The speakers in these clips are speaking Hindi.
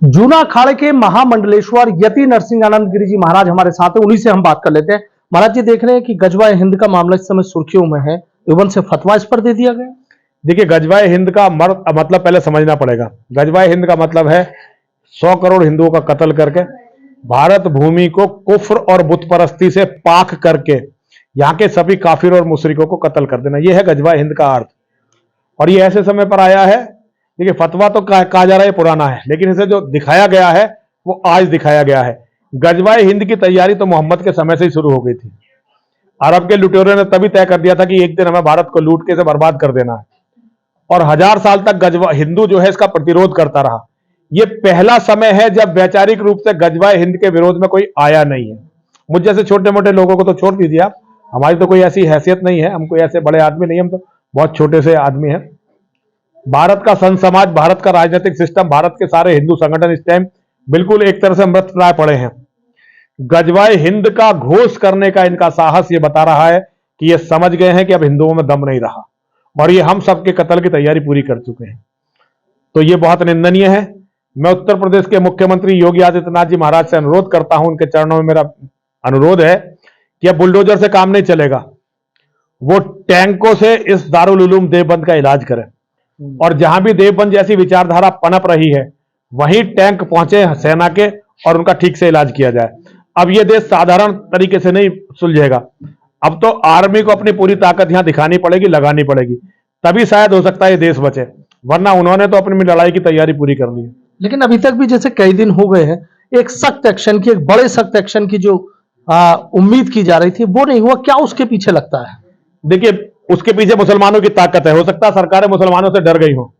जूना अखाड़े के महामंडलेश्वर यति नरसिंहानंद गिरी जी महाराज हमारे साथ हैं, उन्हीं से हम बात कर लेते हैं। महाराज जी, देख रहे हैं कि गजवाए हिंद का मामला इस समय सुर्खियों में है, देवबंद से फतवा इस पर दे दिया गया। देखिए, गजवाए हिंद का मतलब पहले समझना पड़ेगा। गजवाए हिंद का मतलब है 100 करोड़ हिंदुओं का कत्ल करके भारत भूमि को कुफ्र और बुत परस्ती से पाक करके यहाँ के सभी काफिर और मुशरिकों को कत्ल कर देना, यह है गजवाए हिंद का अर्थ। और ये ऐसे समय पर आया है, देखिए फतवा तो कहा जा रहा है पुराना है, लेकिन इसे जो दिखाया गया है वो आज दिखाया गया है। गजवाए हिंद की तैयारी तो मोहम्मद के समय से ही शुरू हो गई थी। अरब के लुटेरों ने तभी तय कर दिया था कि एक दिन हमें भारत को लूट के से बर्बाद कर देना है, और 1000 साल तक हिंदू जो है इसका प्रतिरोध करता रहा। ये पहला समय है जब वैचारिक रूप से गजवाए हिंद के विरोध में कोई आया नहीं है। मुझ जैसे छोटे मोटे लोगों को तो छोड़ दीजिए आप, हमारी तो कोई ऐसी हैसियत नहीं है, हम कोई ऐसे बड़े आदमी नहीं, हम तो बहुत छोटे से आदमी हैं। भारत का संत समाज, भारत का राजनीतिक सिस्टम, भारत के सारे हिंदू संगठन इस टाइम बिल्कुल एक तरह से मृतप्राय पड़े हैं। गजवाए हिंद का घोष करने का इनका साहस ये बता रहा है कि ये समझ गए हैं कि अब हिंदुओं में दम नहीं रहा और ये हम सबके कत्ल की तैयारी पूरी कर चुके हैं। तो ये बहुत निंदनीय है। मैं उत्तर प्रदेश के मुख्यमंत्री योगी आदित्यनाथ जी महाराज से अनुरोध करता हूं, उनके चरणों में मेरा अनुरोध है कि अब बुलडोजर से काम नहीं चलेगा, वो टैंकों से इस दारुल उलूम देवबंद का इलाज करें। और जहां भी देवबंद जैसी विचारधारा पनप रही है वहीं टैंक पहुंचे सेना के और उनका ठीक से इलाज किया जाए। अब यह देश साधारण तरीके से नहीं सुलझेगा, अब तो आर्मी को अपनी पूरी ताकत यहां दिखानी पड़ेगी, लगानी पड़ेगी, तभी शायद हो सकता है ये देश बचे, वरना उन्होंने तो अपनी लड़ाई की तैयारी पूरी कर ली है। लेकिन अभी तक भी जैसे कई दिन हो गए हैं, एक सख्त एक्शन की, एक बड़े सख्त एक्शन की जो उम्मीद की जा रही थी वो नहीं हुआ। क्या उसके पीछे लगता है? देखिए, उसके पीछे मुसलमानों की ताकत है। हो सकता है सरकारें मुसलमानों से डर गई हो,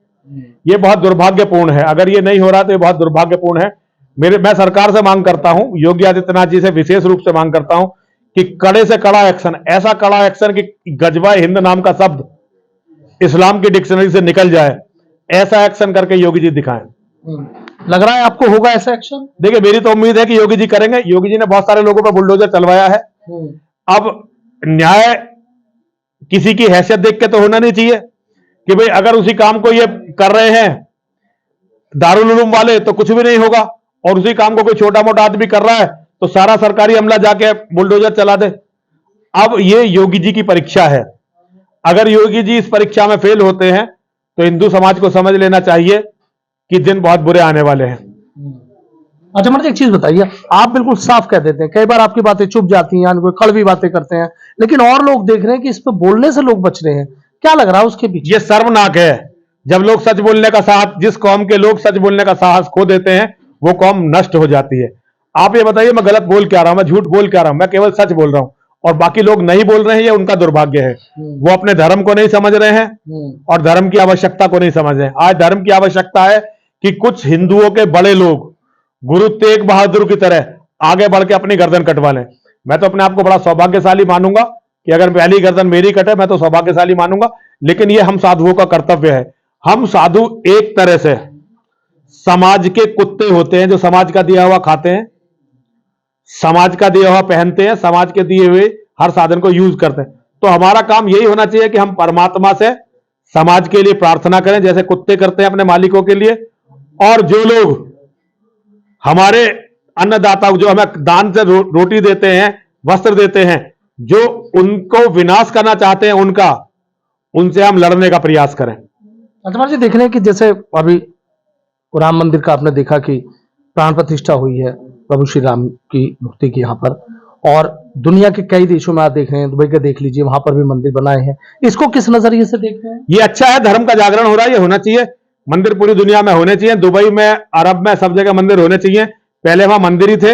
ये बहुत दुर्भाग्यपूर्ण है। अगर ये नहीं हो रहा तो ये बहुत दुर्भाग्यपूर्ण है। मैं सरकार से मांग करता हूं, योगी आदित्यनाथ जी से विशेष रूप से मांग करता हूं कि कड़े से कड़ा एक्शन, ऐसा कड़ा एक्शन कि गजवाए हिंद नाम का शब्द इस्लाम की डिक्शनरी से निकल जाए, ऐसा एक्शन करके योगी जी दिखाएं। लग रहा है आपको होगा ऐसा एक्शन? देखिए, मेरी तो उम्मीद है कि योगी जी करेंगे। योगी जी ने बहुत सारे लोगों पर बुलडोजर चलवाया है। अब न्याय किसी की हैसियत देख के तो होना नहीं चाहिए कि भाई अगर उसी काम को ये कर रहे हैं दारुल उलूम वाले तो कुछ भी नहीं होगा, और उसी काम को कोई छोटा मोटा आदमी कर रहा है तो सारा सरकारी अमला जाके बुलडोजर चला दे। अब ये योगी जी की परीक्षा है। अगर योगी जी इस परीक्षा में फेल होते हैं तो हिंदू समाज को समझ लेना चाहिए कि दिन बहुत बुरे आने वाले हैं। अच्छा महाराज, एक चीज बताइए, आप बिल्कुल साफ कह देते हैं, कई बार आपकी बातें चुप जाती हैं, कोई कड़वी बातें करते हैं, लेकिन और लोग देख रहे हैं कि इस पर बोलने से लोग बच रहे हैं। क्या लग रहा है उसके पीछे? ये शर्मनाक है जब लोग सच बोलने का साहस, जिस कौम के लोग सच बोलने का साहस खो देते हैं वो कौम नष्ट हो जाती है। आप ये बताइए, मैं गलत बोल क्या रहा हूं, मैं झूठ बोल क्या रहा हूं? मैं केवल सच बोल रहा हूं, और बाकी लोग नहीं बोल रहे हैं, ये उनका दुर्भाग्य है। वो अपने धर्म को नहीं समझ रहे हैं और धर्म की आवश्यकता को नहीं समझ रहे हैं। आज धर्म की आवश्यकता है कि कुछ हिंदुओं के बड़े लोग गुरु तेग बहादुर की तरह आगे बढ़ के अपनी गर्दन कटवा लें। मैं तो अपने आप को बड़ा सौभाग्यशाली मानूंगा कि अगर पहली गर्दन मेरी कटे, मैं तो सौभाग्यशाली मानूंगा। लेकिन यह हम साधुओं का कर्तव्य है। हम साधु एक तरह से समाज के कुत्ते होते हैं जो समाज का दिया हुआ खाते हैं, समाज का दिया हुआ पहनते हैं, समाज के दिए हुए हर साधन को यूज करते हैं। तो हमारा काम यही होना चाहिए कि हम परमात्मा से समाज के लिए प्रार्थना करें जैसे कुत्ते करते हैं अपने मालिकों के लिए, और जो लोग हमारे अन्नदाता जो हमें दान से रोटी देते हैं, वस्त्र देते हैं, जो उनको विनाश करना चाहते हैं उनसे हम लड़ने का प्रयास करें। अच्छा जी, देख रहे हैं कि जैसे अभी राम मंदिर का आपने देखा कि प्राण प्रतिष्ठा हुई है प्रभु श्री राम की मूर्ति की यहाँ पर, और दुनिया के कई देशों में आप देख रहे हैं, दुबई का देख लीजिए, वहां पर भी मंदिर बनाए हैं। इसको किस नजरिए से देख रहे हैं? ये अच्छा है, धर्म का जागरण हो रहा है, ये होना चाहिए। मंदिर पूरी दुनिया में होने चाहिए, दुबई में, अरब में, सब जगह मंदिर होने चाहिए। पहले वहां मंदिर ही थे।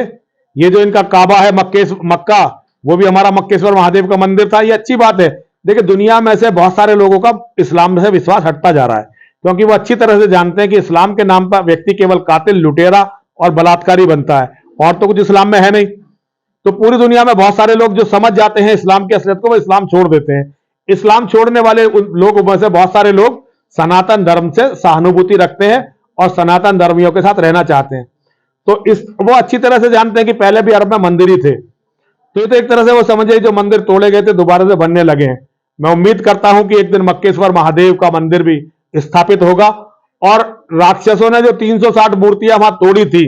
ये जो इनका काबा है मक्का, वो भी हमारा मक्केश्वर महादेव का मंदिर था। ये अच्छी बात है। देखिए, दुनिया में से बहुत सारे लोगों का इस्लाम से विश्वास हटता जा रहा है, क्योंकि वो अच्छी तरह से जानते हैं कि इस्लाम के नाम पर व्यक्ति केवल कातिल, लुटेरा और बलात्कारी बनता है, और तो कुछ इस्लाम में है नहीं। तो पूरी दुनिया में बहुत सारे लोग जो समझ जाते हैं इस्लाम की असलियत को, वो इस्लाम छोड़ देते हैं। इस्लाम छोड़ने वाले लोगों में से बहुत सारे लोग सनातन धर्म से सहानुभूति रखते हैं और सनातन धर्मियों के साथ रहना चाहते हैं। तो वो अच्छी तरह से जानते हैं कि पहले भी अरब में मंदिर ही थे। तो ये तो एक तरह से वो समझे जो मंदिर तोड़े गए थे दोबारा से बनने लगे हैं। मैं उम्मीद करता हूं कि एक दिन मक्केश्वर महादेव का मंदिर भी स्थापित होगा और राक्षसों ने जो 360 मूर्तियां वहां तोड़ी थी,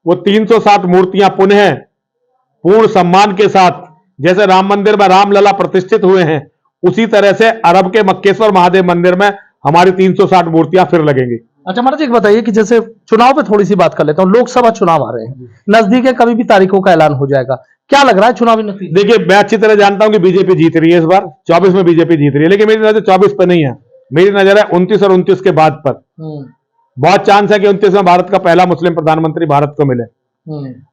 वो 360 मूर्तियां पुनः पूर्ण सम्मान के साथ, जैसे राम मंदिर में रामलला प्रतिष्ठित हुए हैं, उसी तरह से अरब के मक्केश्वर महादेव मंदिर में हमारी 360 मूर्तियां फिर लगेंगी। अच्छा महाराज, एक बताइए कि जैसे चुनाव पे थोड़ी सी बात कर लेता हूँ। लोकसभा चुनाव आ रहे हैं, नजदीक है, कभी भी तारीखों का ऐलान हो जाएगा, क्या लग रहा है चुनावी नतीजे? देखिए, मैं अच्छी तरह जानता हूं कि बीजेपी जीत रही है इस बार, 24 में बीजेपी जीत रही है, लेकिन मेरी नजर 24 पे नहीं है, मेरी नजर है 29 और 29 के बाद पर। बहुत चांस है कि 29 में भारत का पहला मुस्लिम प्रधानमंत्री भारत को मिले।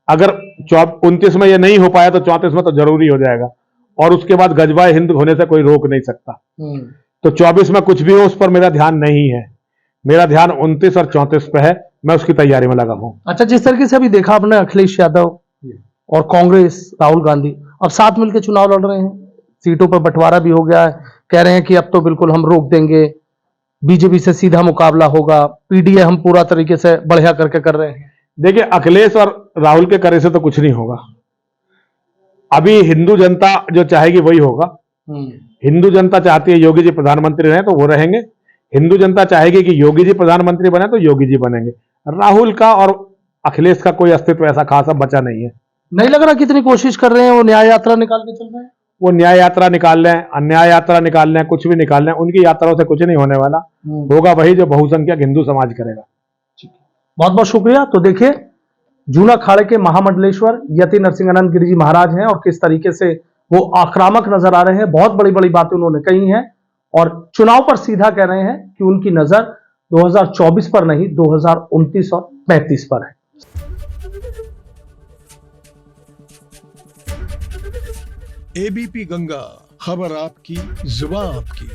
अगर 29 में यह नहीं हो पाया तो 34 में तो जरूरी हो जाएगा, और उसके बाद गजवाए हिंद होने से कोई रोक नहीं सकता। तो 24 में कुछ भी हो, उस पर मेरा ध्यान नहीं है, मेरा ध्यान 29 और 34 पे है, मैं उसकी तैयारी में लगा हूं। अच्छा, जिस तरीके से अभी देखा आपने, अखिलेश यादव और कांग्रेस, राहुल गांधी अब साथ मिलकर चुनाव लड़ रहे हैं, सीटों पर बंटवारा भी हो गया है, कह रहे हैं कि अब तो बिल्कुल हम रोक देंगे, बीजेपी से सीधा मुकाबला होगा, पीडीए हम पूरा तरीके से बढ़िया करके कर रहे हैं। देखिए, अखिलेश और राहुल के करे से तो कुछ नहीं होगा। अभी हिंदू जनता जो चाहेगी वही होगा। हिंदू जनता चाहती है योगी जी प्रधानमंत्री रहे तो वो रहेंगे, हिंदू जनता चाहेगी कि योगी जी प्रधानमंत्री बने तो योगी जी बनेंगे। राहुल का और अखिलेश का कोई अस्तित्व ऐसा खासा बचा नहीं है। नहीं लग रहा कितनी कोशिश कर रहे हैं वो न्याय यात्रा निकाल के चल रहे हैं? वो न्याय यात्रा निकाल लें, अन्याय यात्रा निकाल लें, कुछ भी निकाल लें, उनकी यात्राओं से कुछ नहीं होने वाला। होगा वही जो बहुसंख्यक हिंदू समाज करेगा। बहुत बहुत शुक्रिया। तो देखिए, जूना अखाड़े के महामंडलेश्वर यति नरसिंहानंद गिरी जी महाराज हैं, और किस तरीके से वो आक्रामक नजर आ रहे हैं। बहुत बड़ी बड़ी बातें उन्होंने कही हैं, और चुनाव पर सीधा कह रहे हैं कि उनकी नजर 2024 पर नहीं, 2029 और 35 पर है। एबीपी गंगा, खबर आपकी, जुबान आपकी।